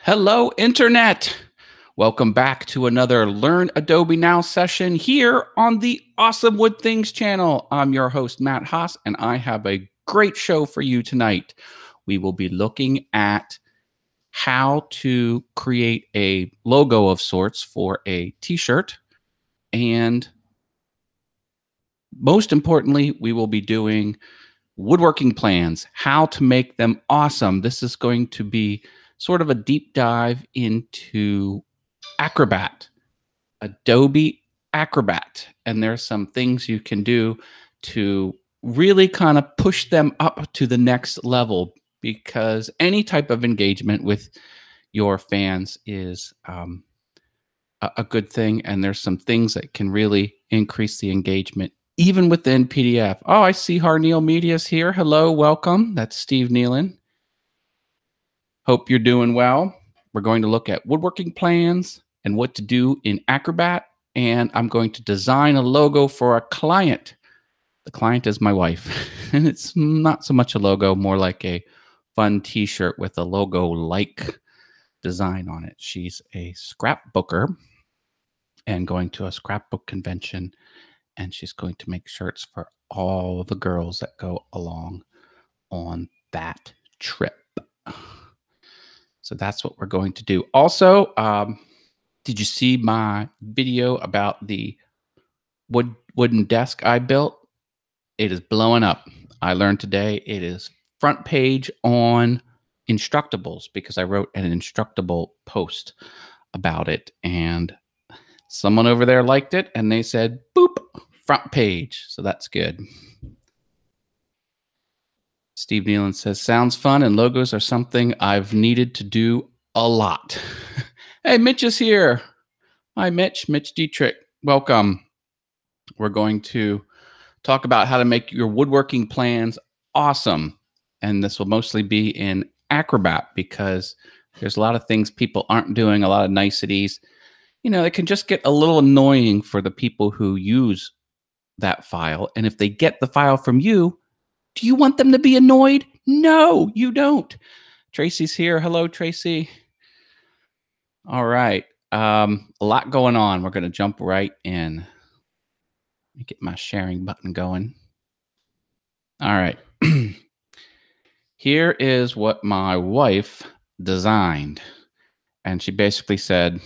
Hello, Internet. Welcome back to another Learn Adobe Now session here on the Awesome Wood Things channel. I'm your host, Matt Haas, and I have a great show for you tonight. We will be looking at how to create a logo of sorts for a t-shirt. And most importantly, we will be doing woodworking plans, how to make them awesome. This is going to be sort of a deep dive into Acrobat, Adobe Acrobat. And there's some things you can do to really kind of push them up to the next level, because any type of engagement with your fans is a good thing. And there's some things that can really increase the engagement even within PDF. Oh, I see Harneil Media's here. Hello, welcome. That's Steve Nealon. Hope you're doing well. We're going to look at woodworking plans and what to do in Acrobat. And I'm going to design a logo for a client. The client is my wife. And it's not so much a logo, more like a fun t-shirt with a logo-like design on it. She's a scrapbooker and going to a scrapbook convention. And she's going to make shirts for all the girls that go along on that trip. So that's what we're going to do. Also, did you see my video about the wooden desk I built? It is blowing up. I learned today it is front page on Instructables because I wrote an Instructable post about it. And someone over there liked it and they said, boop, front page. So that's good. Steve Nealon says, sounds fun, and logos are something I've needed to do a lot. Hey, Mitch is here. Hi, Mitch. Mitch Dietrich. Welcome. We're going to talk about how to make your woodworking plans awesome. And this will mostly be in Acrobat because there's a lot of things people aren't doing, a lot of niceties. You know, it can just get a little annoying for the people who use that file. And if they get the file from you, do you want them to be annoyed? No, you don't. Tracy's here. Hello, Tracy. All right. A lot going on. We're going to jump right in. Let me get my sharing button going. All right. Here is what my wife designed. And she basically said,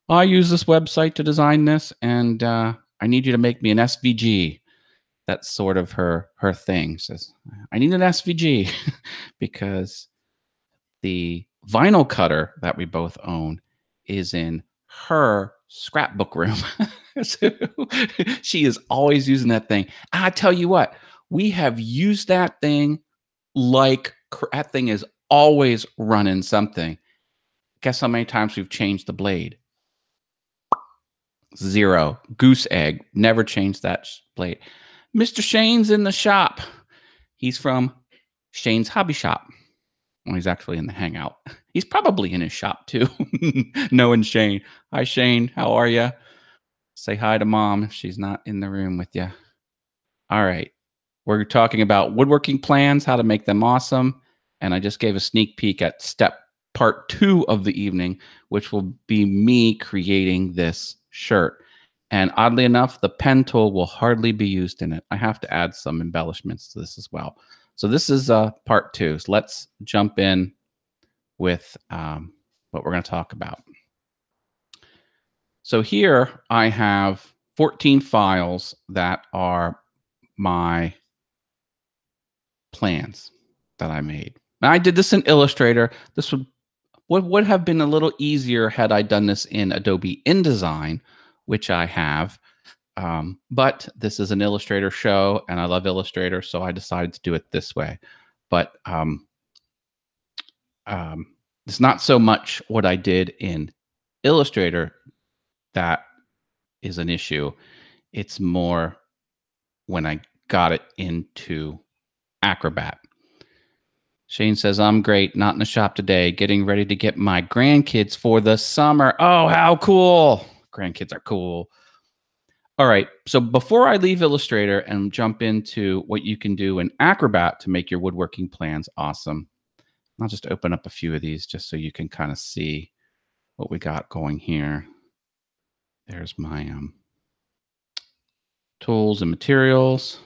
I use this website to design this, and I need you to make me an SVG. That's sort of her thing. Says, I need an SVG because the vinyl cutter that we both own is in her scrapbook room. So she is always using that thing. I tell you what, we have used that thing like that thing is always running something. Guess how many times we've changed the blade? 0. Goose egg. Never changed that blade. Mr. Shane's in the shop. He's from Shane's Hobby Shop. Well, he's actually in the Hangout. He's probably in his shop too. Knowing Shane. Hi, Shane. How are you? Say hi to Mom if she's not in the room with you. All right. We're talking about woodworking plans, how to make them awesome. And I just gave a sneak peek at step part 2 of the evening, which will be me creating this shirt. And oddly enough, the pen tool will hardly be used in it. I have to add some embellishments to this as well. So this is part 2. So let's jump in with what we're going to talk about. So here I have 14 files that are my plans that I made. Now, I did this in Illustrator. This would have been a little easier had I done this in Adobe InDesign, which I have. But this is an Illustrator show, and I love Illustrator, so I decided to do it this way. But it's not so much what I did in Illustrator that is an issue. It's more when I got it into Acrobat. Shane says, I'm great, not in the shop today, getting ready to get my grandkids for the summer. Oh, how cool. Grandkids are cool. All right, so before I leave Illustrator and jump into what you can do in Acrobat to make your woodworking plans awesome, I'll just open up a few of these just so you can kind of see what we got going here. There's my tools and materials.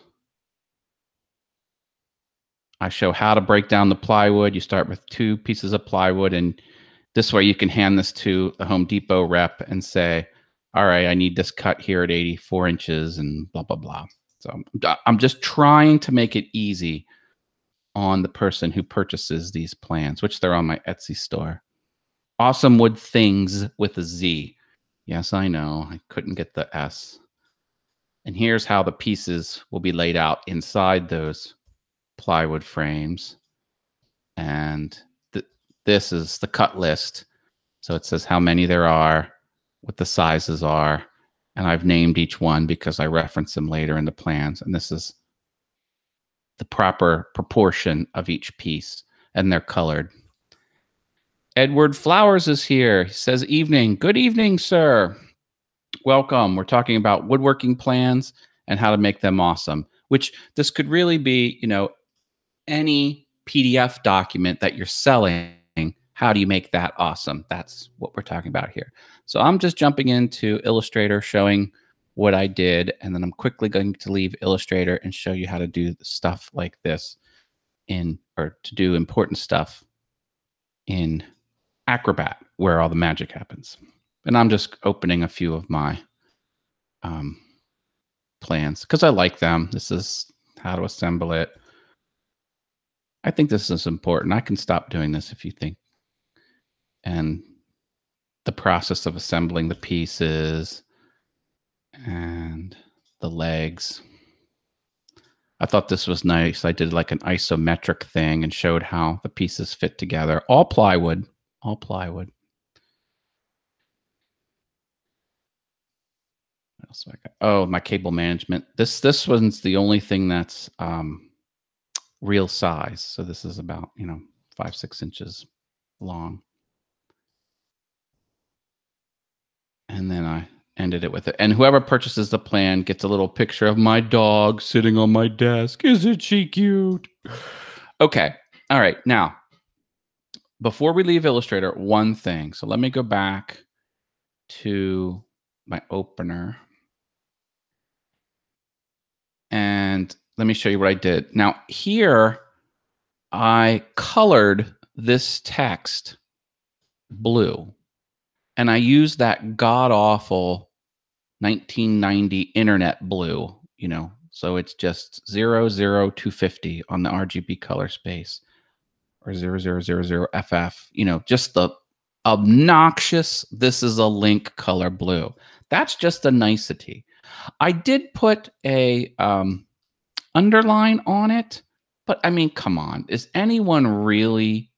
I show how to break down the plywood. You start with 2 pieces of plywood, and this way you can hand this to the Home Depot rep and say, all right, I need this cut here at 84 inches and blah, blah, blah. So I'm just trying to make it easy on the person who purchases these plans, which they're on my Etsy store. Awesome Wood Things with a Z. Yes, I know. I couldn't get the S. And here's how the pieces will be laid out inside those plywood frames. And this is the cut list. So it says how many there are, what the sizes are, and I've named each one because I reference them later in the plans. And this is the proper proportion of each piece, and they're colored. Edward Flowers is here. He says, evening. Good evening, sir. Welcome. We're talking about woodworking plans and how to make them awesome, which this could really be, you know, any PDF document that you're selling. How do you make that awesome? That's what we're talking about here. So I'm just jumping into Illustrator, showing what I did, and then I'm quickly going to leave Illustrator and show you how to do stuff like this or to do important stuff in Acrobat, where all the magic happens. And I'm just opening a few of my plans because I like them. This is how to assemble it. I think this is important. I can stop doing this if you think. And the process of assembling the pieces and the legs. I thought this was nice. I did like an isometric thing and showed how the pieces fit together. All plywood, all plywood. What else do I got? Oh, my cable management. This one's the only thing that's real size. So this is about, 5-6 inches long. And then I ended it with it. And whoever purchases the plan gets a little picture of my dog sitting on my desk. Isn't she cute? Okay. All right. Now, before we leave Illustrator, one thing. So let me go back to my opener. And let me show you what I did. Now, here, I colored this text blue. And I used that god-awful 1990 internet blue, so it's just 00250 on the RGB color space, or 0000FF, just the obnoxious, this is a link color blue. That's just a nicety. I did put a underline on it, but I mean, come on, is anyone really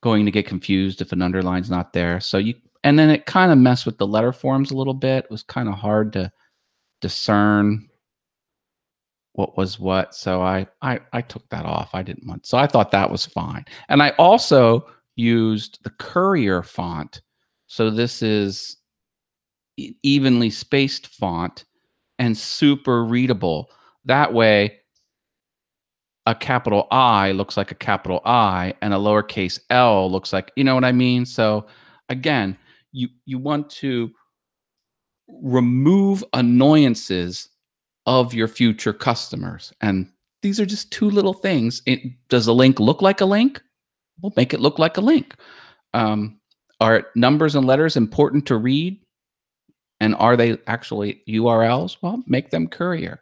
going to get confused if an underline's not there? And then it kind of messed with the letter forms a little bit. It was kind of hard to discern what was what. So I took that off. I didn't want. So I thought that was fine. And I also used the Courier font. So this is evenly spaced font and super readable. That way, a capital I looks like a capital I, and a lowercase l looks like, you know what I mean? So again, you want to remove annoyances of your future customers. And these are just 2 little things. Does a link look like a link? We'll make it look like a link. Are numbers and letters important to read? And are they actually URLs? Well, make them Courier.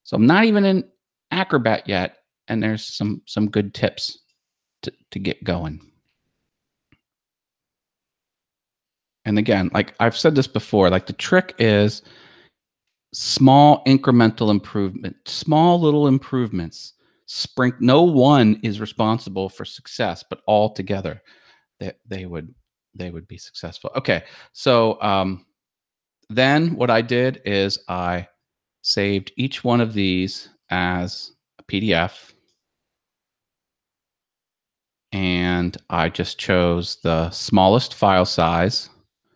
So I'm not even in Acrobat yet, and there's some good tips to get going. And again, like I've said this before, like the trick is small incremental improvement, small little improvements. No one is responsible for success, but all together they would be successful. Okay, so then what I did is I saved each one of these as a PDF. And I just chose the smallest file size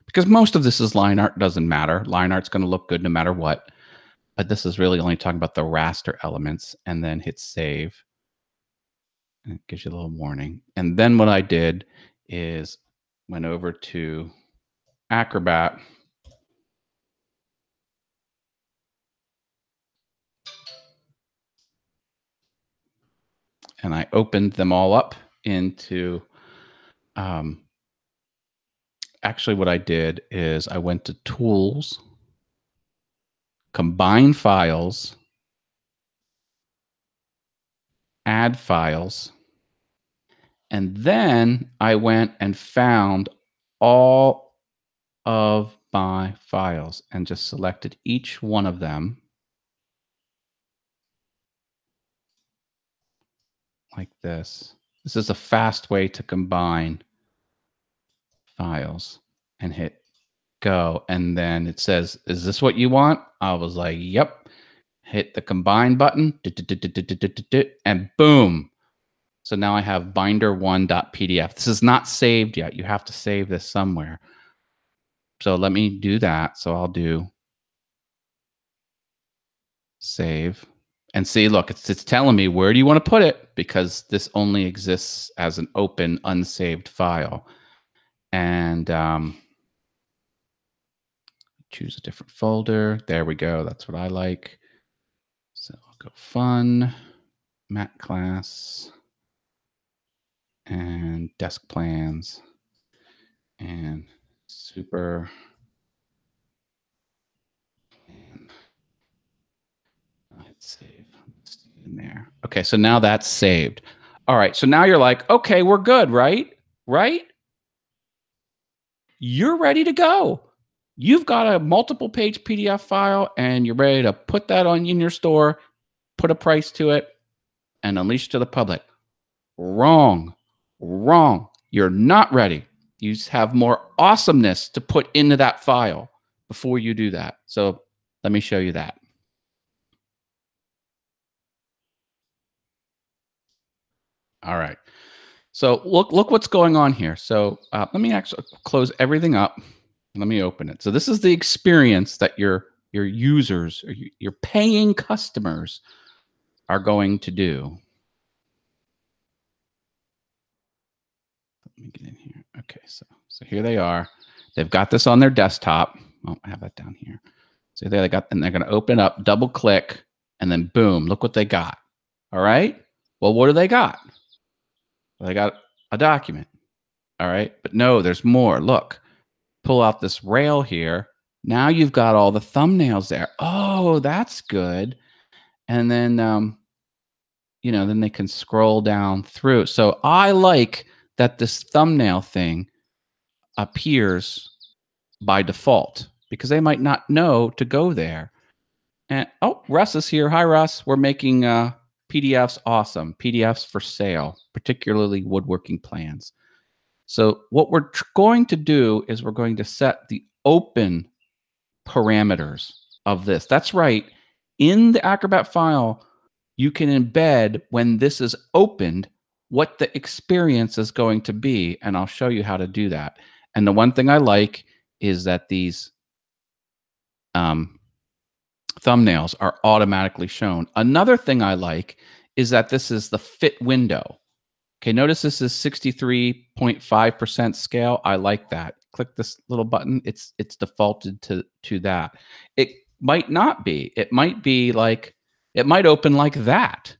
because most of this is line art. Doesn't matter. Line art's going to look good no matter what. But this is really only talking about the raster elements, and then hit save. And it gives you a little warning. And then what I did is went over to Acrobat and I opened them all up into, actually what I did is I went to Tools, Combine Files, Add Files, and then I went and found all of my files and just selected each one of them like this. This is a fast way to combine files, and hit go. And then it says, is this what you want? I was like, yep. Hit the combine button, and boom. So now I have binder1.pdf. This is not saved yet. You have to save this somewhere. So let me do that. So I'll do save. And see, look, it's telling me where do you want to put it, because this only exists as an open, unsaved file. And choose a different folder. There we go. That's what I like. So I'll go Fun, Mat Class, and Desk Plans, and Super. And hit save. Let's do it in there. Okay, so now that's saved. All right, so now you're like, okay, we're good, right? Right? You're ready to go. You've got a multiple page PDF file and you're ready to put that on in your store, put a price to it, and unleash to the public. Wrong. Wrong. You're not ready. You have more awesomeness to put into that file before you do that. So let me show you that. All right. So look what's going on here. So let me actually close everything up. Let me open it. So this is the experience that your users, or your paying customers, are going to do. Let me get in here. Okay, so here they are. They've got this on their desktop. Oh, I have that down here. So there they got, and they're going to open up, double click, and then boom, look what they got. All right. Well, what do they got? Well, they got a document. All right. But no, there's more. Look, pull out this rail here. Now you've got all the thumbnails there. Oh, that's good. And then, then they can scroll down through. So I like that this thumbnail thing appears by default, because they might not know to go there. And oh, Russ is here. Hi, Russ. We're making PDFs. Awesome. PDFs for sale, particularly woodworking plans. So what we're going to do is we're going to set the open parameters of this. That's right. In the Acrobat file, you can embed, when this is opened, what the experience is going to be. And I'll show you how to do that. And the one thing I like is that these thumbnails are automatically shown. Another thing I like is that this is the fit window. Okay, notice this is 63.5% scale. I like that. Click this little button. It's defaulted to that. It might not be. It might be like, it might open like that.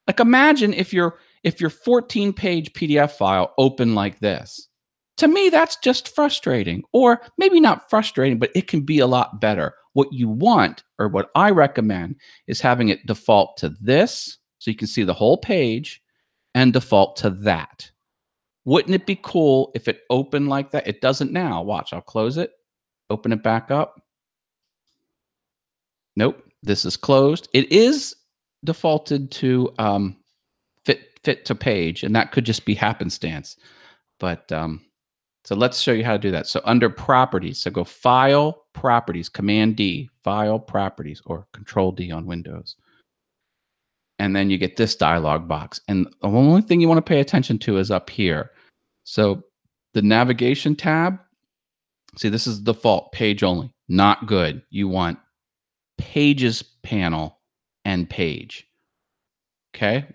Like, imagine if your 14-page PDF file opened like this. To me, that's just frustrating. Or maybe not frustrating, but it can be a lot better. What you want, or what I recommend, is having it default to this, so you can see the whole page, and default to that. Wouldn't it be cool if it opened like that? It doesn't now. Watch, I'll close it, open it back up. Nope, this is closed. It is defaulted to fit to page, and that could just be happenstance. But so let's show you how to do that. So under properties, so go File, Properties, Command D, File, Properties, or Control D on Windows. And then you get this dialog box. And the only thing you want to pay attention to is up here. So the navigation tab, see, this is default, page only. Not good. You want Pages panel and page. Okay.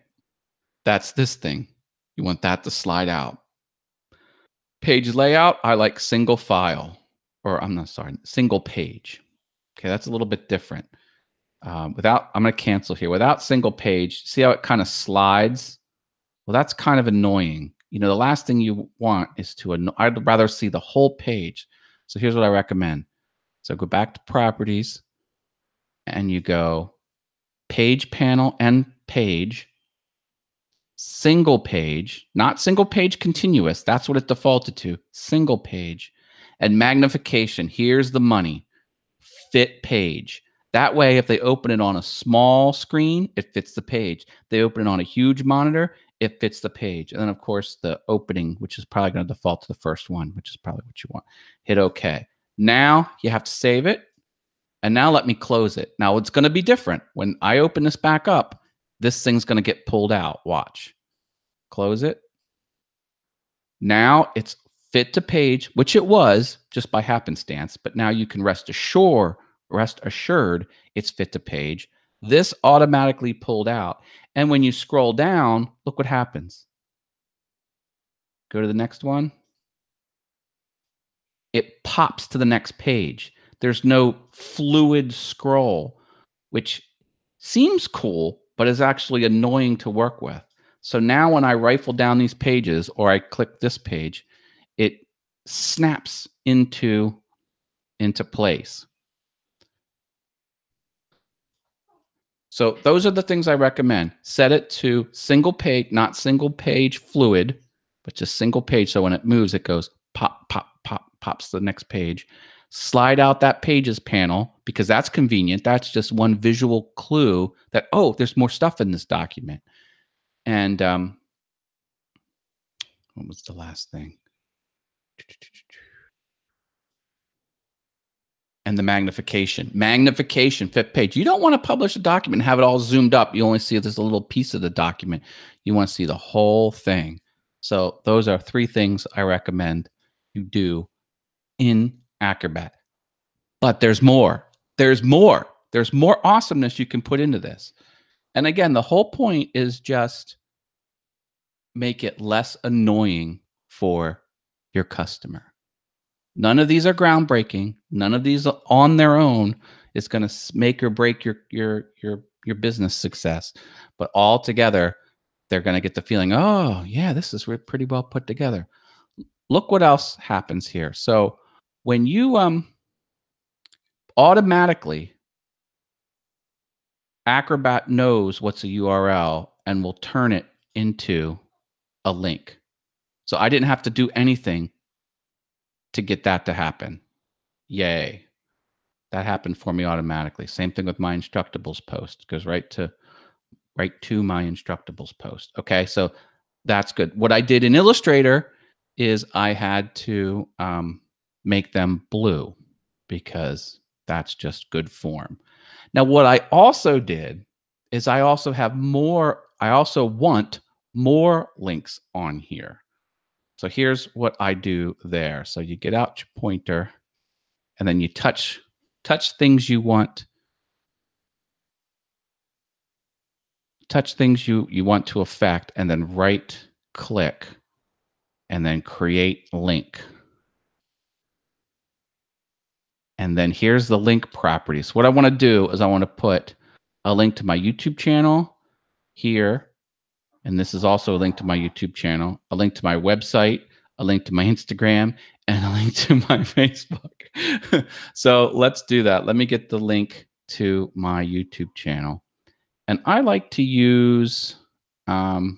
That's this thing. You want that to slide out. Page layout, I like single file, or I'm not sorry, single page. Okay, that's a little bit different. I'm going to cancel here. Without single page, see how it kind of slides? Well, that's kind of annoying. The last thing you want is I'd rather see the whole page. So here's what I recommend. So go back to properties and you go page panel and page, single page, not single page continuous. That's what it defaulted to. Single page and magnification. Here's the money. Fit page. That way, if they open it on a small screen, it fits the page. They open it on a huge monitor, it fits the page. And then, of course, the opening, which is probably going to default to the first one, which is probably what you want. Hit OK. Now you have to save it. And now let me close it. Now it's going to be different. When I open this back up, this thing's going to get pulled out. Watch. Close it. Now it's fit to page, which it was just by happenstance. But now you can rest assured it's fit to page. This automatically pulled out. And when you scroll down, look what happens. Go to the next one. It pops to the next page. There's no fluid scroll, which seems cool, but is actually annoying to work with. So now when I rifle down these pages or I click this page, it snaps into place. So those are the things I recommend. Set it to single page, not single page fluid, but just single page. So when it moves, it goes pop, pop, pop, pops to the next page. Slide out that pages panel because that's convenient. That's just one visual clue that, oh, there's more stuff in this document. And what was the last thing? And the magnification, fifth page. You don't want to publish a document and have it all zoomed up. You only see this a little piece of the document. You want to see the whole thing. So those are 3 things I recommend you do in Acrobat. But there's more. There's more awesomeness you can put into this. And again, the whole point is just make it less annoying for your customer. None of these are groundbreaking. None of these on their own is going to make or break your business success. But all together, they're going to get the feeling, oh, yeah, this is pretty well put together. Look what else happens here. So when you automatically, Acrobat knows what's a URL and will turn it into a link. So I didn't have to do anything to get that to happen. Yay. That happened for me automatically. Same thing with my Instructables post. It goes right to my Instructables post. Okay, so that's good. What I did in Illustrator is I had to make them blue because that's just good form. Now, what I also did is I also want more links on here. So here's what I do there. So you get out your pointer and then you touch things you want. Touch things you want to affect and then right click and then create link. And then here's the link properties. What I want to do is I want to put a link to my YouTube channel here. And this is also a link to my YouTube channel, a link to my website, a link to my Instagram, and a link to my Facebook. So let's do that. Let me get the link to my YouTube channel. And I like to use my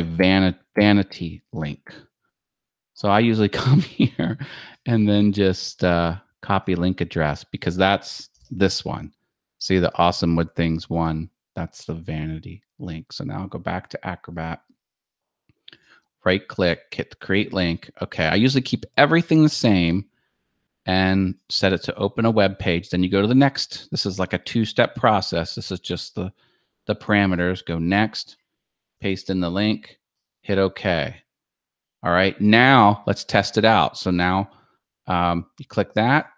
vanity link. So I usually come here and then just copy link address because that's this one. See the Awesome Wood Things one? That's the vanity link. So now I'll go back to Acrobat, right click, hit the create link. Okay, I usually keep everything the same and set it to open a web page. Then you go to the next. This is like a 2-step process. This is just the parameters. Go next, paste in the link, hit OK. All right, now let's test it out. So now you click that.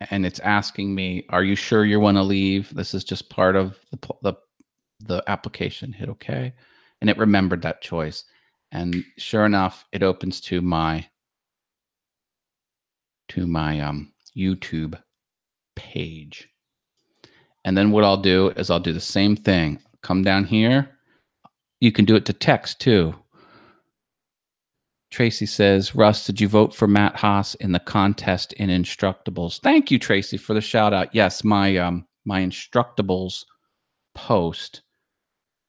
and it's asking me, "Are you sure you want to leave? This is just part of the application." Hit OK, and it remembered that choice. And sure enough, it opens to my YouTube page. And then what I'll do is I'll do the same thing. Come down here. You can do it to text too. Tracy says, Russ, did you vote for Matt Haas in the contest in Instructables? Thank you, Tracy, for the shout out. Yes, my Instructables post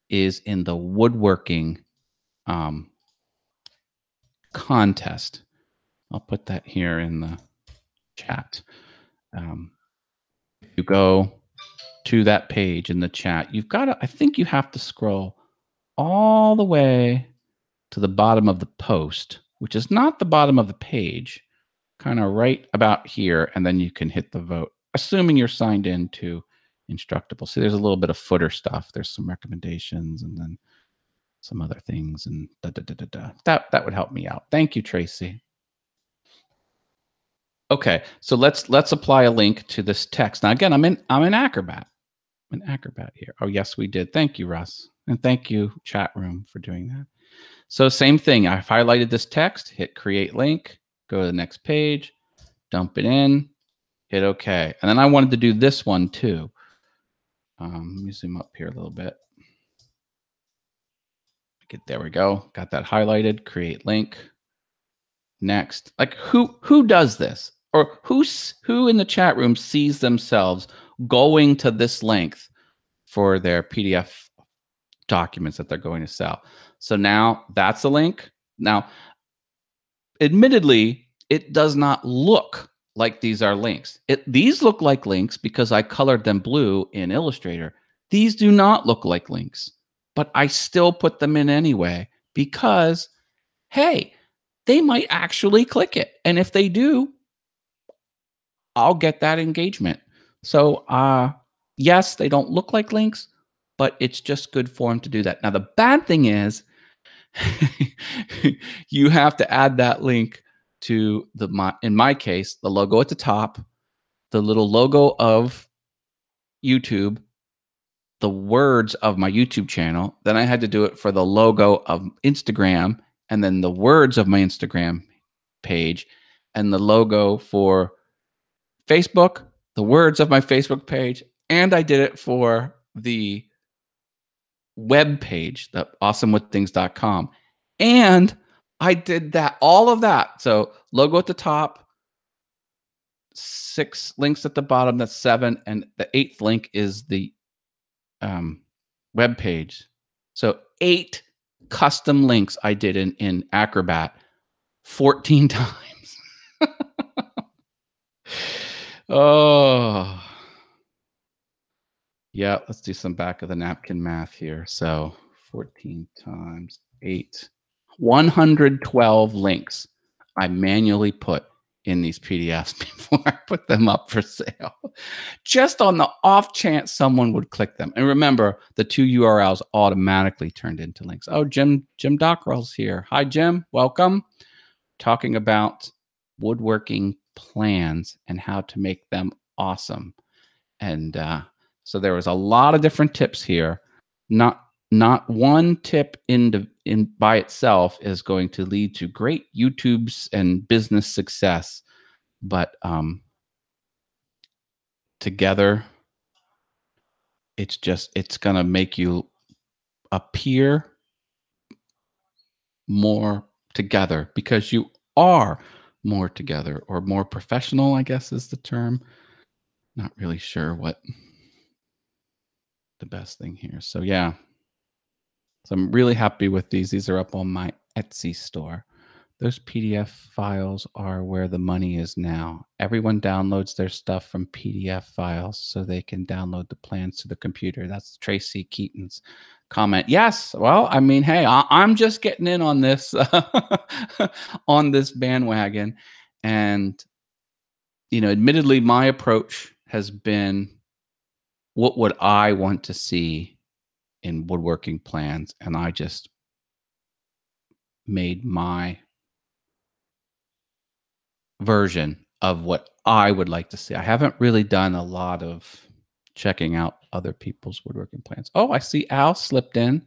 is in the woodworking contest. I'll put that here in the chat. You go to that page in the chat. You've got to, I think you have to scroll all the way to the bottom of the post, which is not the bottom of the page, kind of right about here, and then you can hit the vote, assuming you're signed in to Instructable. See, there's a little bit of footer stuff. There's some recommendations and then some other things, and that would help me out. Thank you, Tracy. Okay, so let's apply a link to this text. Now again, I'm in Acrobat. I'm in Acrobat here. Oh yes, we did. Thank you, Russ, and thank you, chat room, for doing that. So same thing. I've highlighted this text. Hit Create Link. Go to the next page. Dump it in. Hit OK. And then I wanted to do this one too. Let me zoom up here a little bit. There we go. Got that highlighted. Create link. Next. Like who does this? Or who in the chat room sees themselves going to this length for their PDF documents that they're going to sell? So now that's a link. Now, admittedly, it does not look like these are links. These look like links because I colored them blue in Illustrator. These do not look like links, but I still put them in anyway because, hey, they might actually click it. And if they do, I'll get that engagement. So yes, they don't look like links, but it's just good form to do that. Now, the bad thing is you have to add that link to in my case, the logo at the top, the little logo of YouTube, the words of my YouTube channel. Then I had to do it for the logo of Instagram, and then the words of my Instagram page, and the logo for Facebook, the words of my Facebook page, and I did it for the web page, the awesomewiththings.com. And I did that, all of that. So logo at the top, 6 links at the bottom, that's 7. And the 8th link is the web page. So 8 custom links I did in Acrobat 14 times. Oh, yeah. Let's do some back of the napkin math here. So 14 times 8, 112 links I manually put in these PDFs before I put them up for sale, just on the off chance someone would click them. And remember, the 2 URLs automatically turned into links. Oh, Jim Dockrell's here. Hi, Jim. Welcome. Talking about woodworking plans and how to make them awesome. And so there was a lot of different tips here. Not one tip in by itself is going to lead to great YouTubes and business success, but together, it's going to make you appear more together because you are more together, or more professional, I guess is the term. Not really sure what the best thing here. So yeah. So I'm really happy with these. These are up on my Etsy store. Those PDF files are where the money is now. Everyone downloads their stuff from PDF files so they can download the plans to the computer. That's Tracy Keaton's comment. Yes. Well, I mean, hey, I'm just getting in on this on this bandwagon. And, admittedly, my approach has been, what would I want to see in woodworking plans? And I just made my version of what I would like to see. I haven't really done a lot of checking out other people's woodworking plans. Oh, I see Al slipped in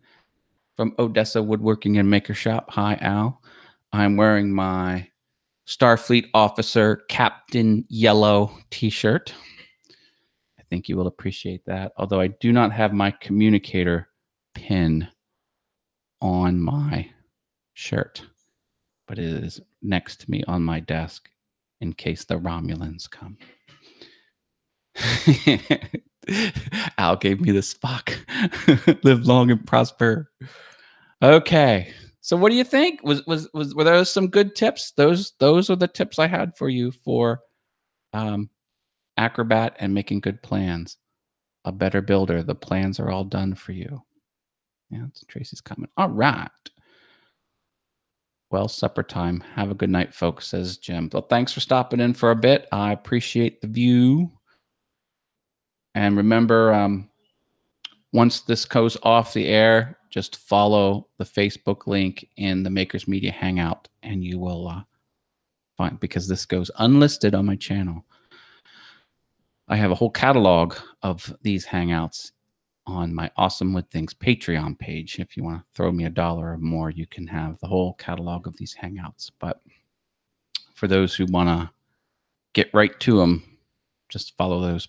from Odessa Woodworking and Maker Shop. Hi, Al. I'm wearing my Starfleet Officer Captain Yellow t-shirt. I think you will appreciate that. Although I do not have my communicator pin on my shirt, but it is next to me on my desk in case the Romulans come. Al gave me the Spock. Live long and prosper. Okay. So what do you think? Were those some good tips? Those are the tips I had for you for Acrobat and making good plans. A better builder. The plans are all done for you. Yeah, Tracy's coming. All right. Well, supper time. Have a good night, folks, says Jim. Well, thanks for stopping in for a bit. I appreciate the view. And remember, once this goes off the air, just follow the Facebook link in the Makers Media Hangout, and you will find, because this goes unlisted on my channel. I have a whole catalog of these Hangouts on my Awesome Wood Things Patreon page. If you want to throw me $1 or more, you can have the whole catalog of these Hangouts. But for those who want to get right to them, just follow those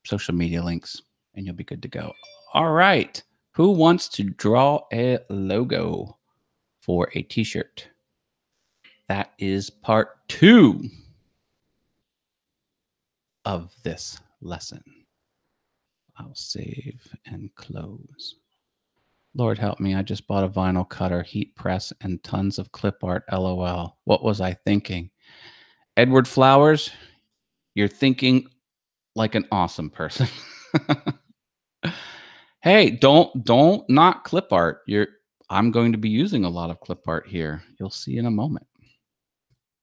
social media links and you'll be good to go. All right. Who wants to draw a logo for a t-shirt? That is part 2 of this lesson. I'll save and close. Lord help me, I just bought a vinyl cutter, heat press, and tons of clip art, LOL. What was I thinking? Edward Flowers, you're thinking like an awesome person. Hey, don't not clip art. I'm going to be using a lot of clip art here. You'll see in a moment.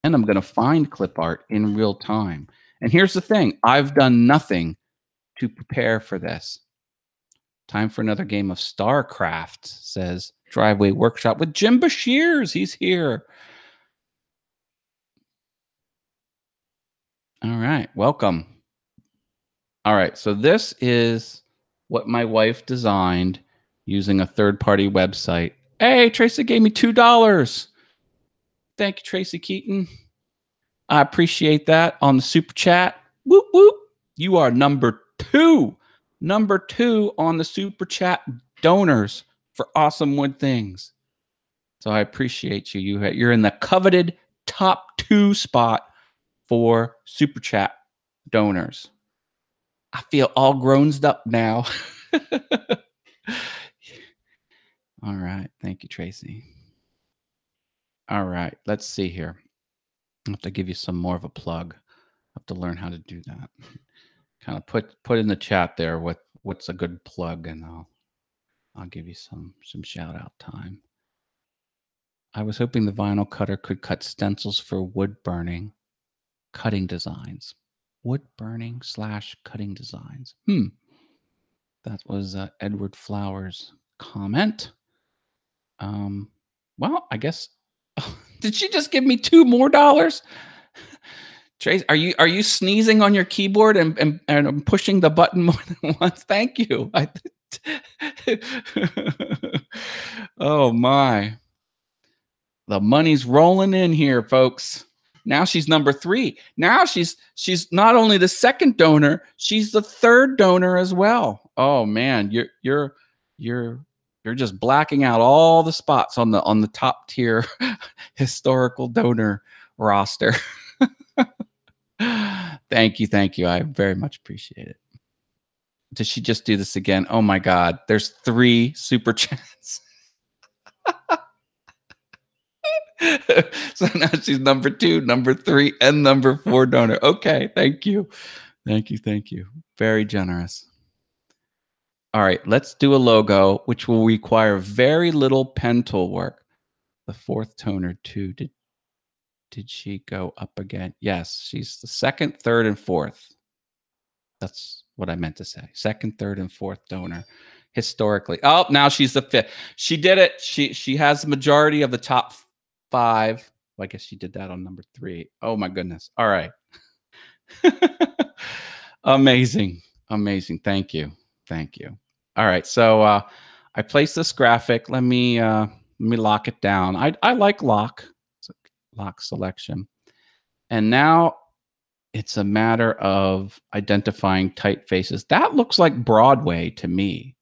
And I'm going to find clip art in real time. And here's the thing. I've done nothing to prepare for this. Time for another game of StarCraft, says Driveway Workshop with Jim Bashirs. He's here. All right. Welcome. All right. So this is what my wife designed using a third-party website. Hey, Tracy gave me $2. Thank you, Tracy Keaton. I appreciate that on the super chat. Whoop, whoop. You are number 2. Number 2 on the super chat donors for Awesome Wood Things. So I appreciate you. You're in the coveted top 2 spot for super chat donors. I feel all grown up now. All right. Thank you, Tracy. All right. Let's see here. I have to give you some more of a plug. I have to learn how to do that. Kind of put in the chat there what's a good plug, and I'll give you some shout out time. I was hoping the vinyl cutter could cut stencils for wood burning cutting designs. Wood burning / cutting designs. That was Edward Flowers' comment. Well, I guess. Did she just give me $2 more? Trace, are you sneezing on your keyboard and pushing the button more than once? Thank you. Oh my. The money's rolling in here, folks. Now she's number 3. Now she's not only the second donor, she's the third donor as well. Oh man, you're just blacking out all the spots on the top tier historical donor roster. Thank you. I very much appreciate it. Does she just do this again? Oh my God, there's 3 super chats. So now she's number 2, number 3, and number 4 donor. Okay, thank you. Very generous. All right, let's do a logo, which will require very little pen tool work. The 4th toner too. Did she go up again? Yes, she's the 2nd, 3rd, and 4th. That's what I meant to say. 2nd, 3rd, and 4th donor historically. Oh, now she's the 5th. She did it. She has the majority of the top 5. Well, I guess she did that on number 3. Oh my goodness. All right. Amazing. Amazing. Thank you. Thank you. All right. So I placed this graphic. Let me lock it down. I like lock. It's a lock selection. And now it's a matter of identifying typefaces. That looks like Broadway to me.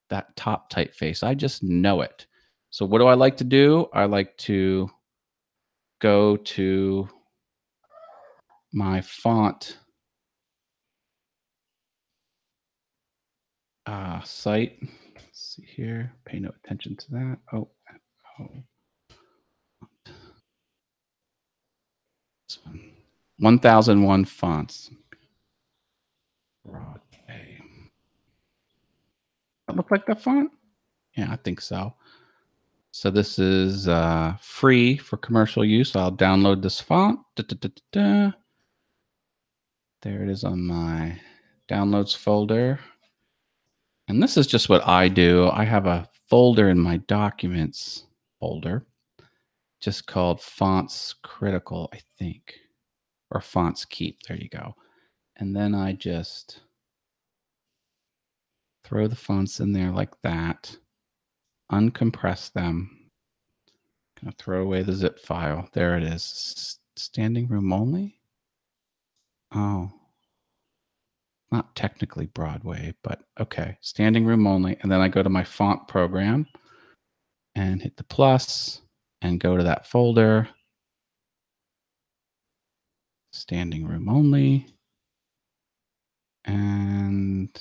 That top typeface. I just know it. So what do I like to do? I like to go to my font site. Let's see here. Pay no attention to that. Oh, 1001 fonts. Broadway. That look like that font? Yeah, I think so. So this is free for commercial use. I'll download this font. Da, da, da, da, da. There it is on my downloads folder. And this is just what I do. I have a folder in my documents folder just called Fonts Critical, I think, or Fonts Keep. There you go. And then I just throw the fonts in there like that, uncompress them. Gonna throw away the zip file. There it is. Standing room only? Oh, not technically Broadway, but okay. Standing room only. And then I go to my font program and hit the plus and go to that folder. Standing room only. And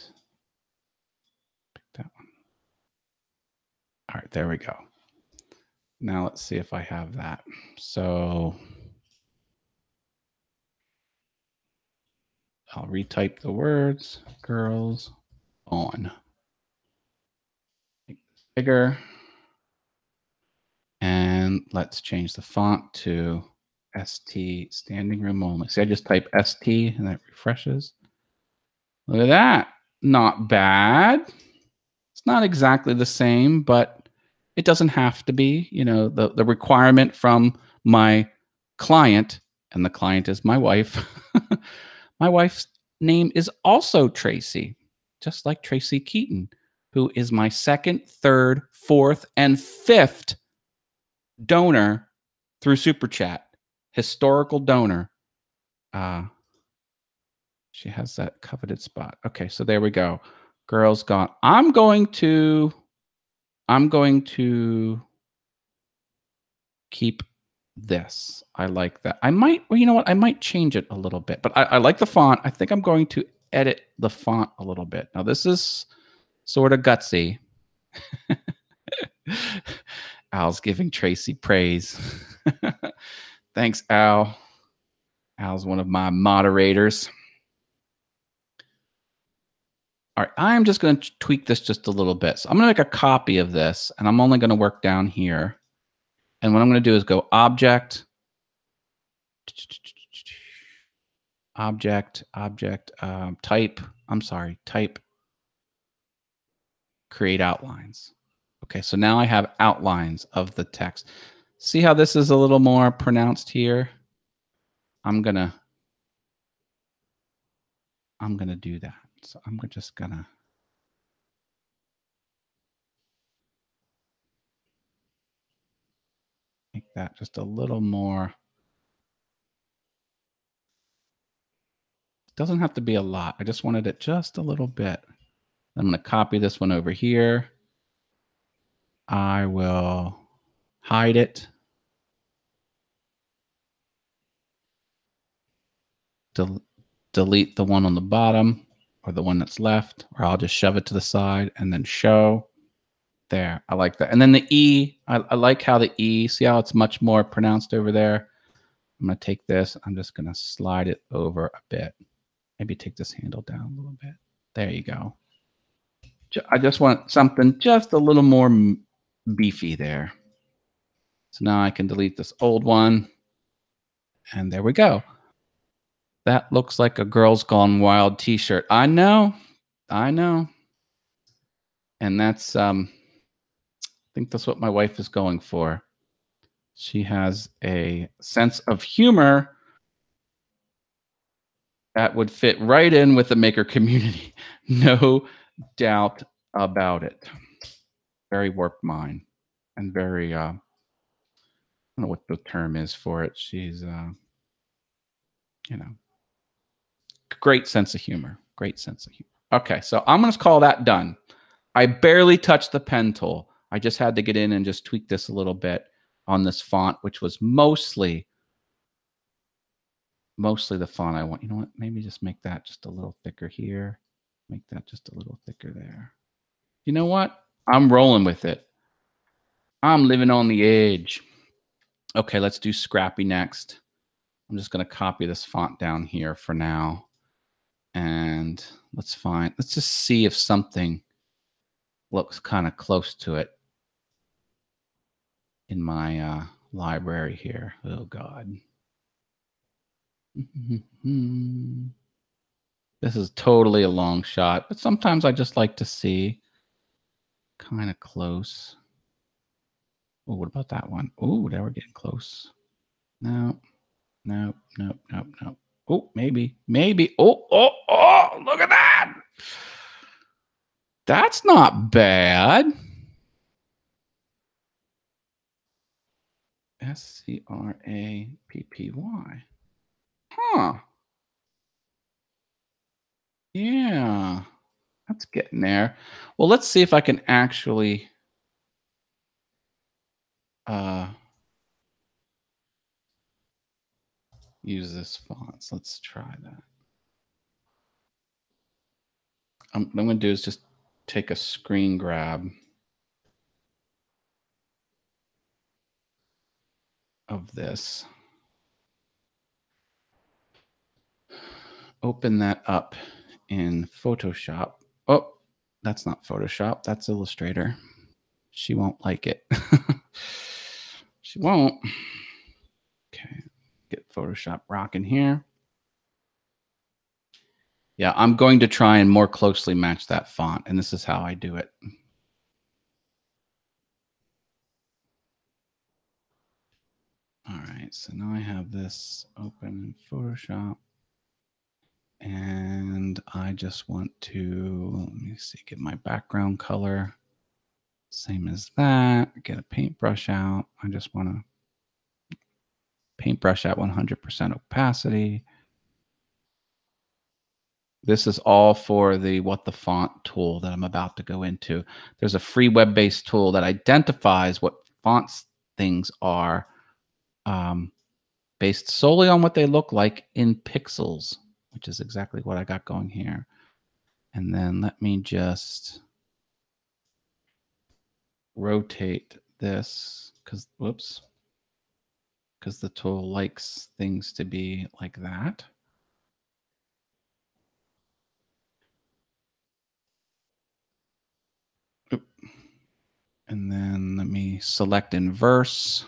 pick that one. All right, there we go. Now let's see if I have that. So I'll retype the words, girls on. Make this bigger. And let's change the font to ST, standing room only. See, I just type ST and that refreshes. Look at that. Not bad. It's not exactly the same, but it doesn't have to be. You know, the requirement from my client, and the client is my wife. My wife's name is also Tracy, just like Tracy Keaton, who is my second, third, fourth, and fifth donor through Super Chat. Historical donor. She has that coveted spot. Okay, so there we go. Girls gone. I'm going to keep this. I like that. I might, well, you know what? I might change it a little bit, but I like the font. I think I'm going to edit the font a little bit. Now, this is sort of gutsy. Al's giving Tracy praise. Thanks, Al. Al's one of my moderators. All right, I'm just going to tweak this just a little bit. So I'm going to make a copy of this, and I'm only going to work down here. And what I'm going to do is go Object, Type, Create Outlines. Okay, so now I have outlines of the text. See how this is a little more pronounced here? I'm gonna do that. So I'm just gonna make that just a little more. It doesn't have to be a lot. I just wanted it just a little bit. I'm gonna copy this one over here. I will hide it. Delete the one on the bottom or the one that's left, or I'll just shove it to the side and then show. There, I like that. And then the E, I like how the E, see how it's much more pronounced over there? I'm going to take this. I'm just going to slide it over a bit. Maybe take this handle down a little bit. There you go. I just want something just a little more beefy there. So now I can delete this old one. And there we go. That looks like a Girls Gone Wild t-shirt. I know. And that's, I think that's what my wife is going for. She has a sense of humor That would fit right in with the maker community. No doubt about it. Very warped mind and very, I don't know what the term is for it. She's, you know, great sense of humor. Great sense of humor. Okay, so I'm going to call that done. I barely touched the pen tool. I just had to get in and just tweak this a little bit on this font, which was mostly the font I want. You know what? Maybe just make that just a little thicker here. Make that just a little thicker there. You know what? I'm rolling with it. I'm living on the edge. Okay, let's do Scrappy next. I'm just going to copy this font down here for now. And let's just see if something looks kind of close to it in my library here. Oh, God. This is totally a long shot, but sometimes I just like to see kind of close. Oh, what about that one? Oh, now we're getting close. No, no, no, no, no. Oh, maybe. Oh, look at that. That's not bad. Scrappy. Huh. Yeah. That's getting there. Well, let's see if I can actually use this font. So let's try that. What I'm going to do is just take a screen grab of this. Open that up in Photoshop. Oh, that's not Photoshop. That's Illustrator. She won't like it. She won't. Okay, get Photoshop rocking here. Yeah, I'm going to try and more closely match that font, and this is how I do it. All right, so now I have this open in Photoshop, and I just want to, let me see, get my background color. Same as that. Get a paintbrush out. I just want to paintbrush at 100% opacity. This is all for the What the Font tool that I'm about to go into. There's a free web-based tool that identifies what fonts things are based solely on what they look like in pixels, which is exactly what I got going here. And then let me just rotate this because the tool likes things to be like that. Oop. And then let me select inverse,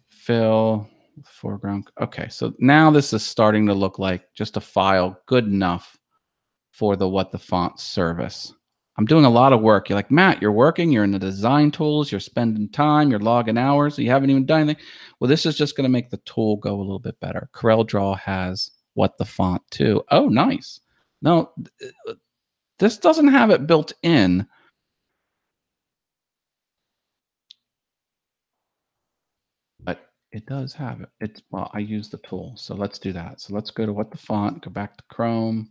fill, foreground. Okay, so now this is starting to look like just a file good enough for the What the Font service. I'm doing a lot of work. You're like, Matt, you're working, you're in the design tools, you're spending time, you're logging hours, you haven't even done anything. Well, this is just going to make the tool go a little bit better. CorelDRAW has What the Font too. Oh, nice. No, this doesn't have it built in. But it does have it. Well, I use the tool. So let's do that. So let's go to What the Font, go back to Chrome.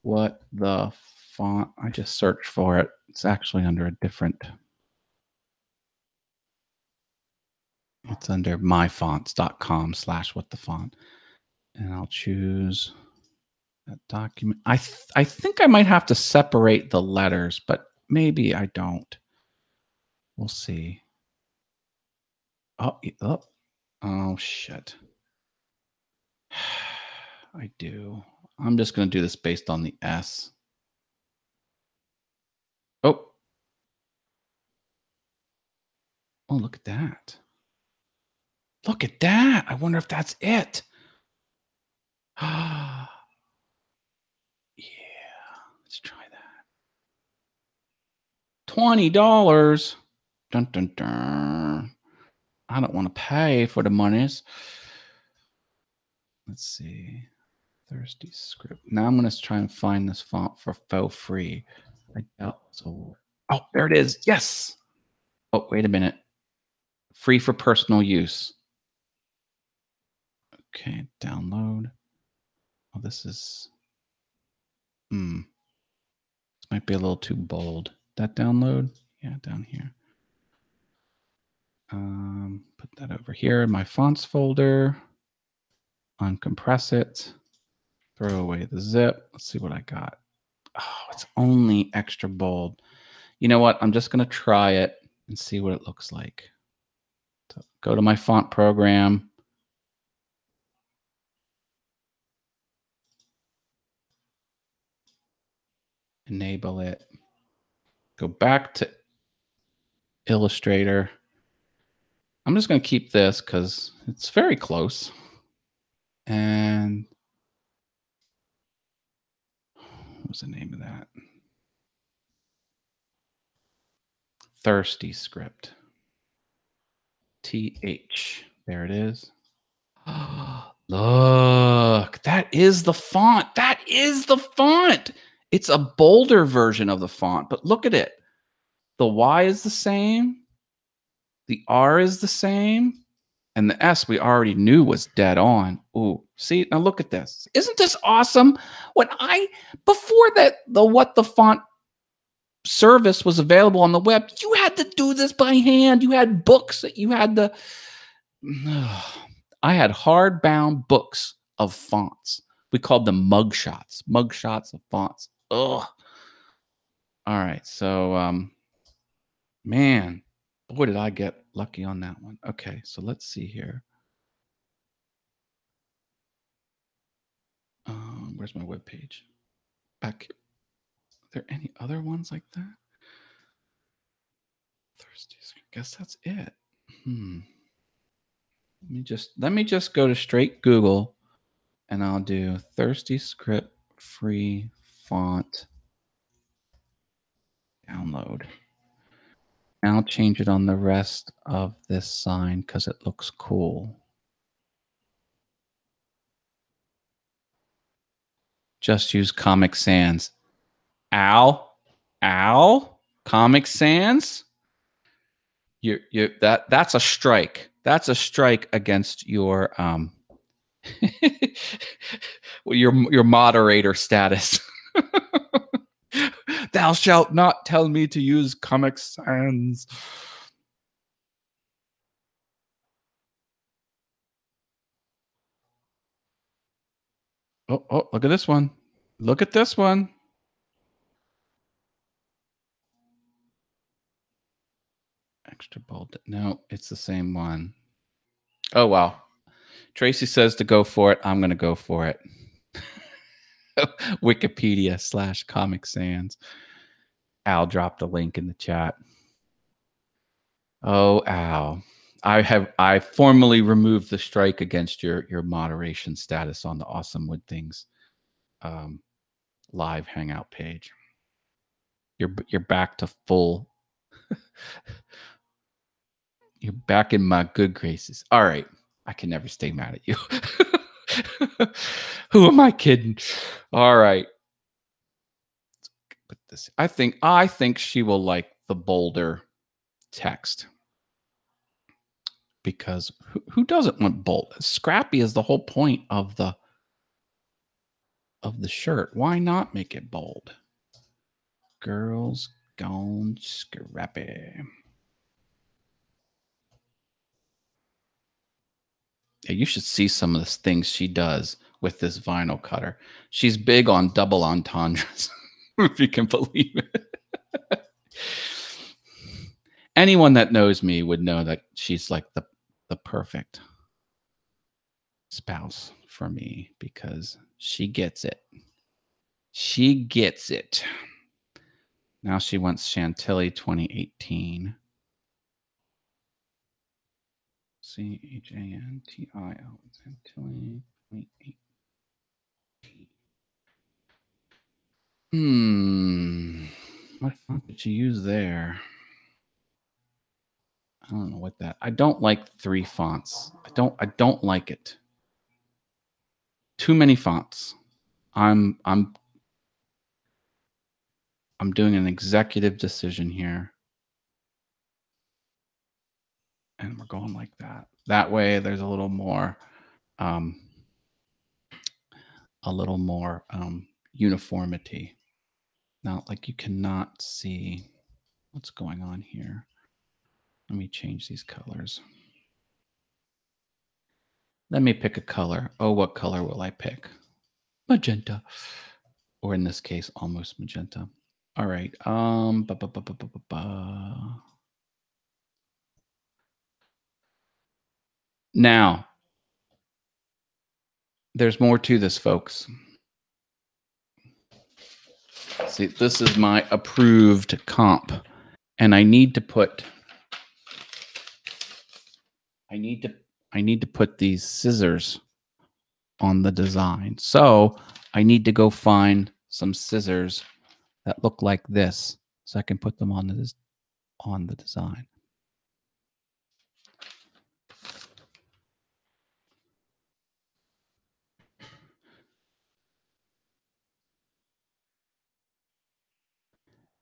What the Font. I just searched for it. It's actually under a different. It's under myfonts.com/whatthefont. And I'll choose that document. I think I might have to separate the letters, but maybe I don't. We'll see. Oh shit. I do. I'm just going to do this based on the S. Oh, look at that. Look at that. I wonder if that's it. Yeah, let's try that. $20. Dun, dun, dun. I don't want to pay for the monies. Let's see. Thirsty script. Now I'm going to try and find this font for free. I doubt so. Oh, there it is. Yes. Oh, wait a minute. Free for personal use. Okay, download. Oh, this is. This might be a little too bold. That download? Yeah, down here. Put that over here in my fonts folder. Uncompress it. Throw away the zip. Let's see what I got. Oh, it's only extra bold. You know what? I'm just going to try it and see what it looks like. So go to my font program. Enable it. Go back to Illustrator. I'm just going to keep this because it's very close. And what was the name of that? Thirsty script. TH. There it is. Look, that is the font. That is the font. It's a bolder version of the font, but look at it. The Y is the same. The R is the same. And the S we already knew was dead on. Ooh, see, now look at this. Isn't this awesome? Before what the font service was available on the web, you had to do this by hand. You had books that you had to. I had hardbound books of fonts. We called them mugshots of fonts. Ugh. All right, so man, boy, did I get lucky on that one. Okay, so let's see here. Where's my web page? Back. Are there any other ones like that? Thirsty. I guess that's it. Let me just go to straight Google, and I'll do thirsty script free font download. And I'll change it on the rest of this sign because it looks cool. Just use Comic Sans. Ow. Comic Sans? That's a strike. That's a strike against your your moderator status. Thou shalt not tell me to use Comic Sans. Oh, look at this one. Look at this one. Extra bold. No, it's the same one. Oh, wow. Tracy says to go for it. I'm going to go for it. Wikipedia/Comic Sans. Al dropped a link in the chat. Oh, Al. I formally removed the strike against your moderation status on the Awesome Wood Things live hangout page. You're back to full. You're back in my good graces. All right. I can never stay mad at you. Who am I kidding? All right. Put this. I think she will like the bolder text. Because who doesn't want bold? Scrappy is the whole point of the shirt. Why not make it bold? Girls gone scrappy. Yeah, you should see some of the things she does with this vinyl cutter. She's big on double entendres, if you can believe it. Anyone that knows me would know that she's like the perfect spouse for me because she gets it. She gets it. Now she wants Chantilly 2018. CHANTIL. Chantilly 2018. What font did she use there? I don't know what that. I don't like 3 fonts. I don't like it. Too many fonts. I'm doing an executive decision here. And we're going like that. That way there's a little more uniformity. Not like you cannot see what's going on here. Let me change these colors. Let me pick a color. Oh, what color will I pick? Magenta. Or in this case, almost magenta. All right. Now, there's more to this, folks. See, this is my approved comp. And I need to put these scissors on the design. So I need to go find some scissors that look like this so I can put them on the design.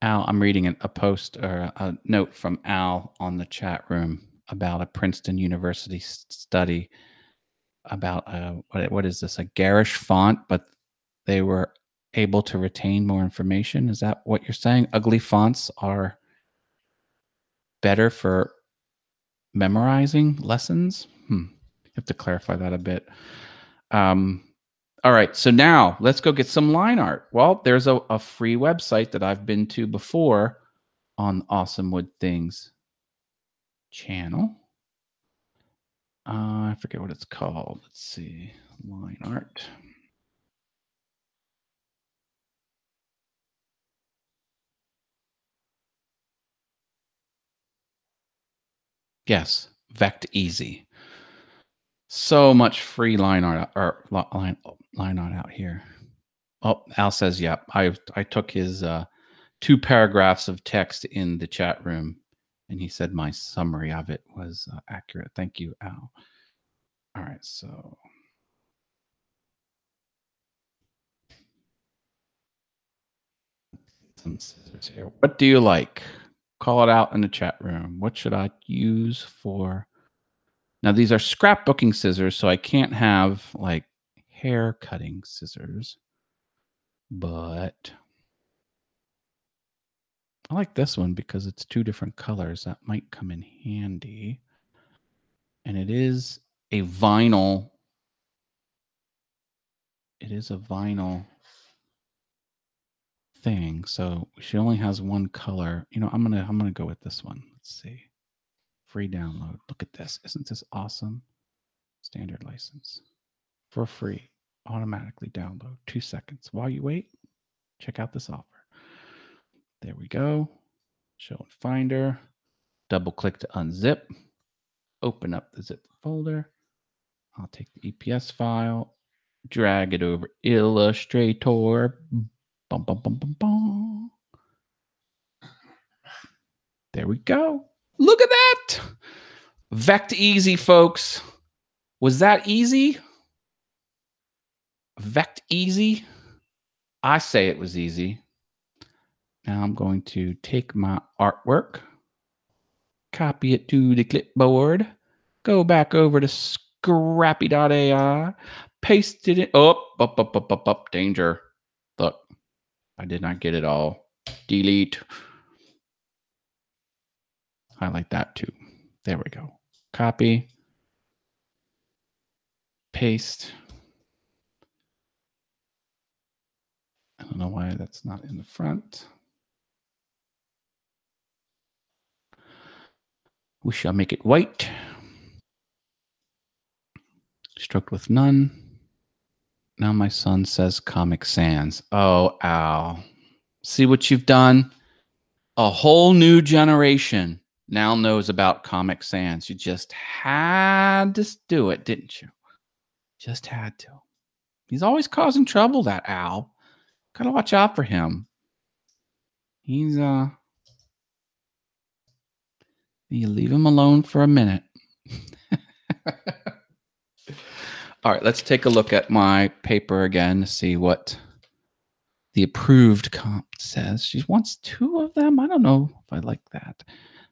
Al, I'm reading a post or a note from Al on the chat room about a Princeton University study about what is this, a garish font, but they were able to retain more information. Is that what you're saying? Ugly fonts are better for memorizing lessons? You have to clarify that a bit. All right, so now let's go get some line art. Well, there's a free website that I've been to before on Awesome Wood Things channel. I forget what it's called. Let's see, line art. Yes, Vect Easy. So much free line art or line art out here. Oh, Al says, "Yep." I took his 2 paragraphs of text in the chat room, and he said my summary of it was accurate. Thank you, Al. All right, so some scissors here. What do you like? Call it out in the chat room. What should I use for? Now these are scrapbooking scissors, so I can't have like hair cutting scissors, but I like this one because it's 2 different colors. That might come in handy. And it is a vinyl. It is a vinyl thing, so she only has 1 color. You know, I'm gonna go with this one. Let's see. Free download. Look at this. Isn't this awesome? Standard license for free. Automatically download. 2 seconds. While you wait, check out this offer. There we go. Show in Finder. Double click to unzip. Open up the zip folder. I'll take the EPS file, drag it over Illustrator. Bum, bum, bum, bum, bum. There we go. Look at that. Vect Easy, folks. Was that easy? Vect Easy? I say it was easy. Now I'm going to take my artwork, copy it to the clipboard, go back over to scrappy.ai, paste it in. Up, danger. Look, I did not get it all. Delete. Highlight that too. There we go. Copy, paste. I don't know why that's not in the front. We shall make it white. Stroked with none. Now my son says Comic Sans. Oh, Al. See what you've done? A whole new generation now knows about Comic Sans. You just had to do it, didn't you? Just had to. He's always causing trouble, that Al. Gotta watch out for him. He's you leave him alone for a minute. All right, let's take a look at my paper again to see what the approved comp says. She wants 2 of them. I don't know if I like that.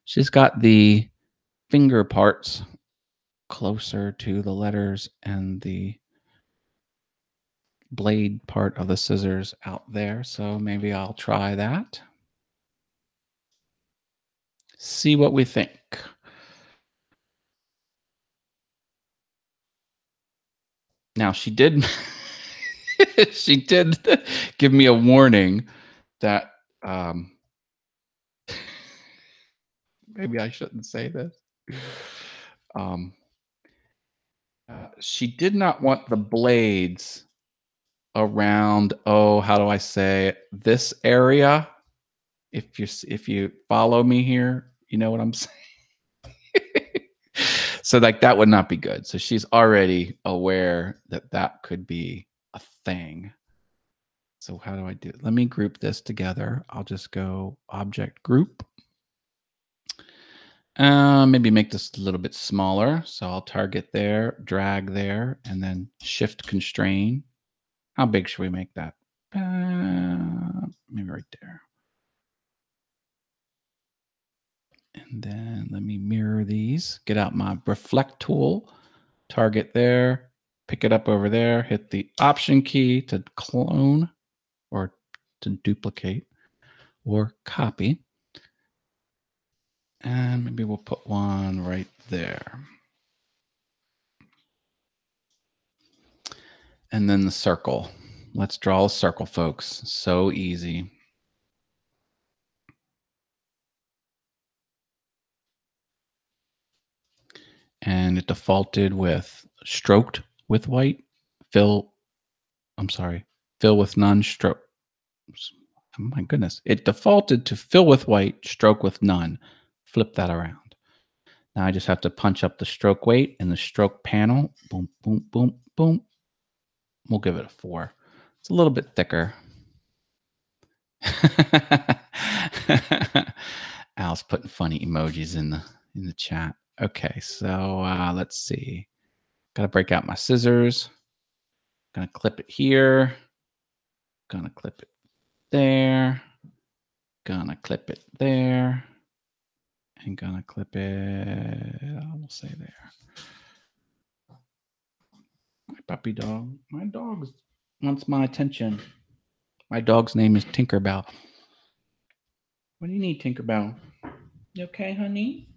She's got the finger parts closer to the letters and the blade part of the scissors out there. So maybe I'll try that. See what we think. Now she did she did give me a warning that maybe I shouldn't say this. Um, she did not want the blades around, oh, how do I say it? This area. If you follow me here, you know what I'm saying. So like that would not be good. So she's already aware that that could be a thing. So how do I do it? Let me group this together. I'll just go object group. Maybe make this a little bit smaller. So I'll target there, drag there, and then shift constrain. How big should we make that? Maybe right there. And then let me mirror these. Get out my reflect tool, target there, pick it up over there, hit the option key to clone or to duplicate or copy. And maybe we'll put one right there. And then the circle. Let's draw a circle, folks. So easy. And it defaulted with stroked with white, fill with none, stroke. Oh my goodness. It defaulted to fill with white, stroke with none. Flip that around. Now I just have to punch up the stroke weight in the stroke panel. Boom, boom, boom, boom. We'll give it a 4. It's a little bit thicker. Al's putting funny emojis in the chat. Okay, so let's see. Got to break out my scissors. Gonna clip it here. Gonna clip it there. Gonna clip it there. And gonna clip it, I will say there. My puppy dog. My dog wants my attention. My dog's name is Tinkerbell. What do you need, Tinkerbell? You okay, honey?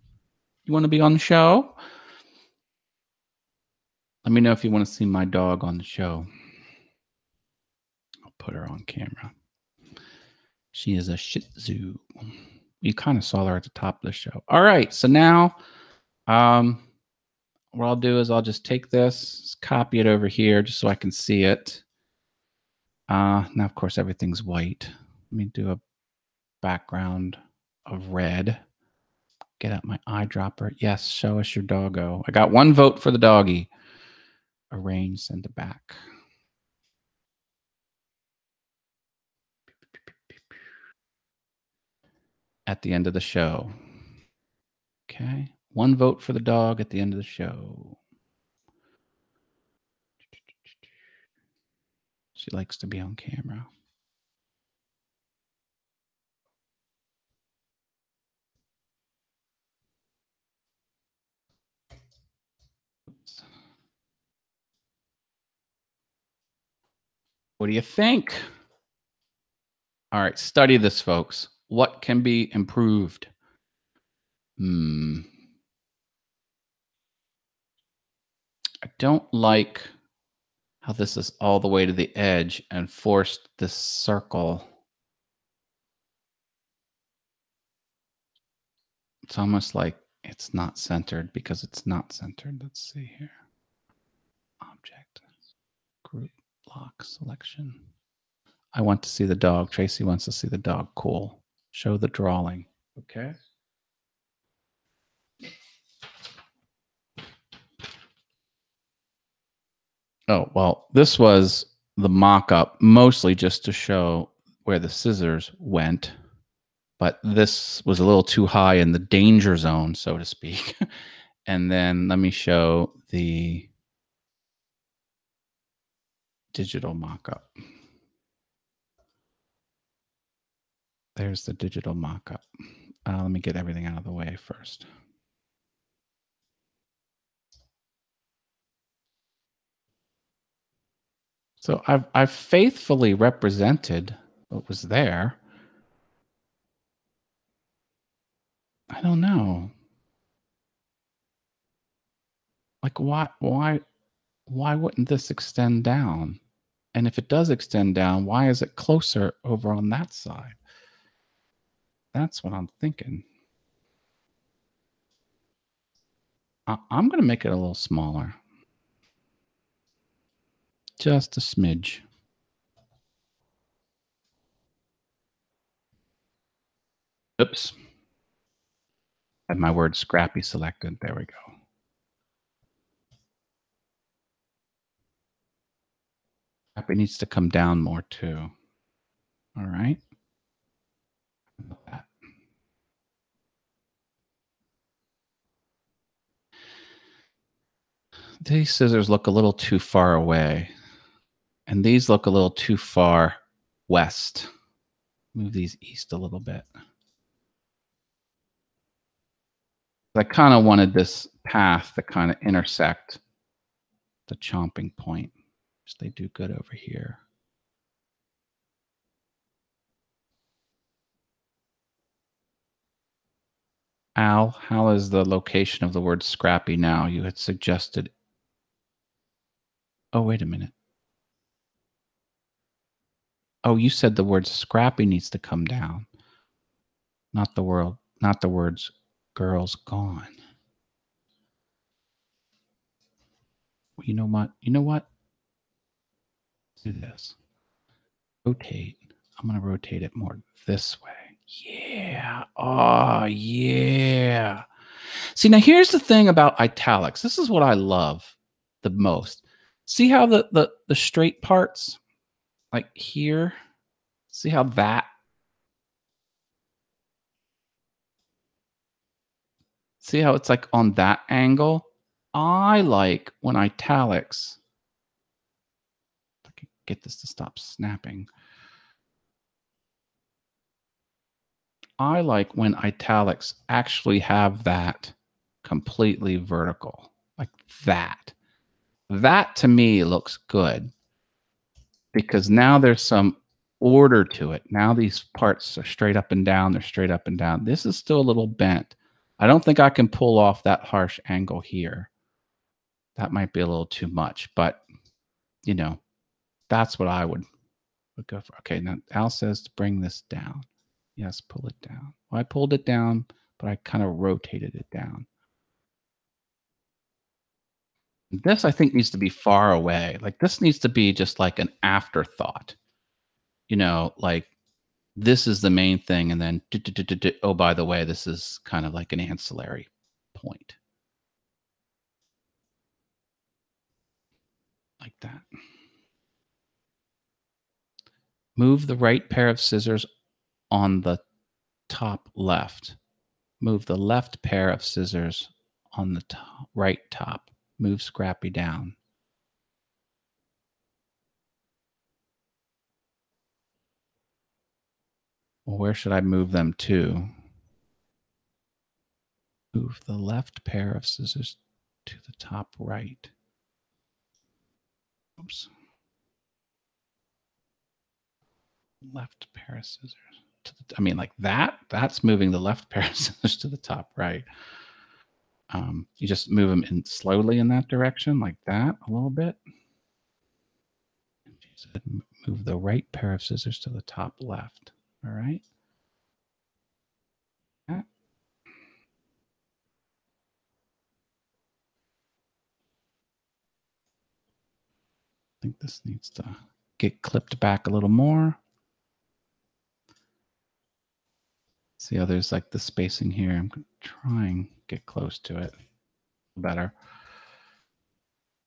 You want to be on the show? Let me know if you want to see my dog on the show. I'll put her on camera. She is a Shih Tzu. You kind of saw her at the top of the show. All right, so now what I'll do is I'll just take this, copy it over here just so I can see it. Now, of course, everything's white. Let me do a background of red. Get out my eyedropper. Yes, show us your doggo. I got 1 vote for the doggy. Arrange, send it back. At the end of the show. Okay. 1 vote for the dog at the end of the show. She likes to be on camera. What do you think? All right, study this, folks. What can be improved? I don't like how this is all the way to the edge and forced this circle. It's almost like it's not centered because it's not centered. Let's see here. Object, group, lock, selection. I want to see the dog. Tracy wants to see the dog. Cool. Show the drawing. Okay. Oh, well, this was the mock-up mostly just to show where the scissors went, but this was a little too high in the danger zone, so to speak. And then let me show the digital mock-up. There's the digital mock-up. Let me get everything out of the way first. So I've faithfully represented what was there. I don't know. Like why wouldn't this extend down? And if it does extend down, why is it closer over on that side? That's what I'm thinking. I'm going to make it a little smaller. Just a smidge. Oops. I had my word scrappy selected. There we go. Scrappy needs to come down more too. All right. These scissors look a little too far away, and these look a little too far west. Move these east a little bit. I kind of wanted this path to kind of intersect the chomping point. So they do good over here. Al, how is the location of the word scrappy now? You had suggested. Oh, wait a minute. Oh, you said the word scrappy needs to come down. Not the words girls gone. You know what? Do this. Rotate. I'm going to rotate it more this way. Yeah. Oh, yeah. See, now here's the thing about italics. This is what I love the most. See how the straight parts, like here, see how see how it's like on that angle? I like when italics, if I can get this to stop snapping. I like when italics actually have that completely vertical, like that. That to me looks good because now there's some order to it. Now these parts are straight up and down. They're straight up and down. This is still a little bent. I don't think I can pull off that harsh angle here. That might be a little too much, but you know, that's what I would go for. Okay, now Al says to bring this down. Yes, pull it down. Well, I pulled it down, but I kind of rotated it down. This, I think, needs to be far away. Like this needs to be just like an afterthought. You know, like this is the main thing, and then oh, by the way, this is kind of like an ancillary point. Like that. Move the right pair of scissors on the top left. Move the left pair of scissors on the right top. Move Scrappy down. Well, where should I move them to? Move the left pair of scissors to the top right. Oops. Left pair of scissors. I mean, like that? That's moving the left pair of scissors to the top right. You just move them in slowly in that direction, like that, a little bit. Move the right pair of scissors to the top left. All right. I think this needs to get clipped back a little more. See how there's like the spacing here. I'm going to try and get close to it better.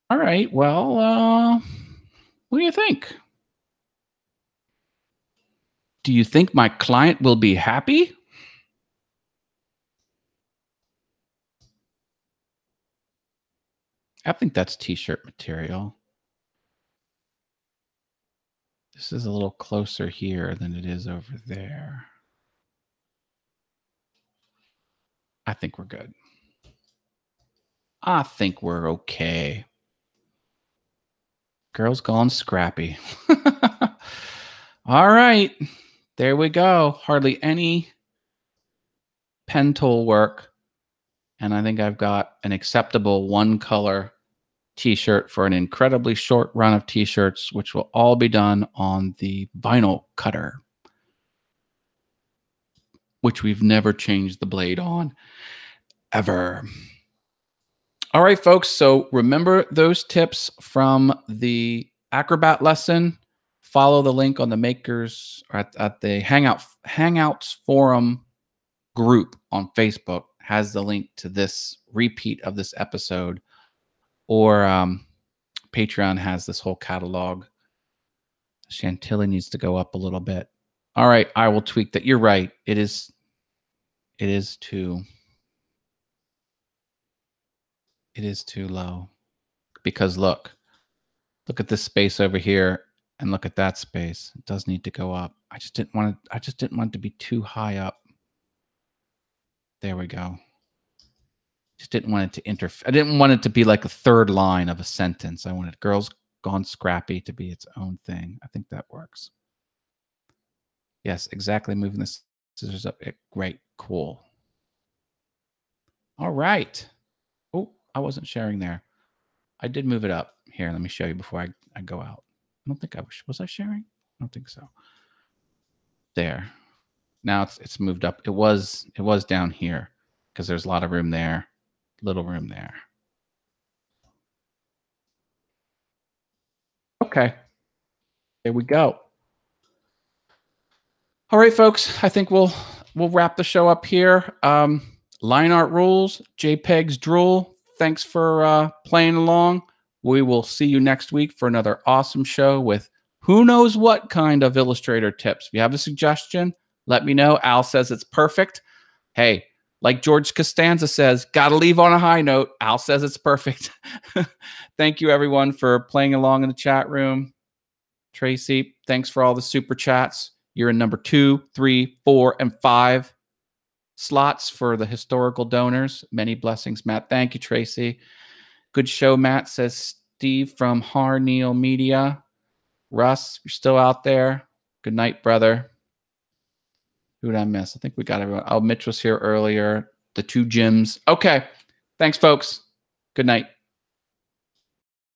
All right. Well, what do you think? Do you think my client will be happy? I think that's t-shirt material. This is a little closer here than it is over there. I think we're good. I think we're okay. Girl's gone scrappy. All right. There we go. Hardly any pen tool work. And I think I've got an acceptable one color t-shirt for an incredibly short run of t-shirts, which will all be done on the vinyl cutter, which we've never changed the blade on ever. All right, folks. So remember those tips from the Acrobat lesson. Follow the link on the makers or at the Hangouts forum group on Facebook has the link to this repeat of this episode, or Patreon has this whole catalog. Chantilly needs to go up a little bit. All right, I will tweak that. You're right. It is too low. Because look at this space over here and look at that space. It does need to go up. I just didn't want it to be too high up. There we go. Just didn't want it to interfere. I didn't want it to be like a third line of a sentence. I wanted Girls Gone Scrappy to be its own thing. I think that works. Yes, exactly. Moving the scissors up. Great. Cool. All right. Oh, I wasn't sharing there. I did move it up. Here, let me show you before I go out. I don't think was I sharing? I don't think so. There. Now it's moved up. It was down here because there's a lot of room there. Little room there. Okay. There we go. All right, folks. I think we'll wrap the show up here. Line art rules, JPEGs drool. Thanks for playing along. We will see you next week for another awesome show with who knows what kind of Illustrator tips. If you have a suggestion, let me know. Al says it's perfect. Hey, like George Costanza says, gotta leave on a high note. Al says it's perfect. Thank you, everyone, for playing along in the chat room. Tracy, thanks for all the super chats. You're in number 2, 3, 4, and 5 slots for the historical donors. Many blessings, Matt. Thank you, Tracy. Good show, Matt, says Steve from Harneal Media. Russ, you're still out there. Good night, brother. Who did I miss? I think we got everyone. Oh, Mitch was here earlier. The two Jims. Okay. Thanks, folks. Good night.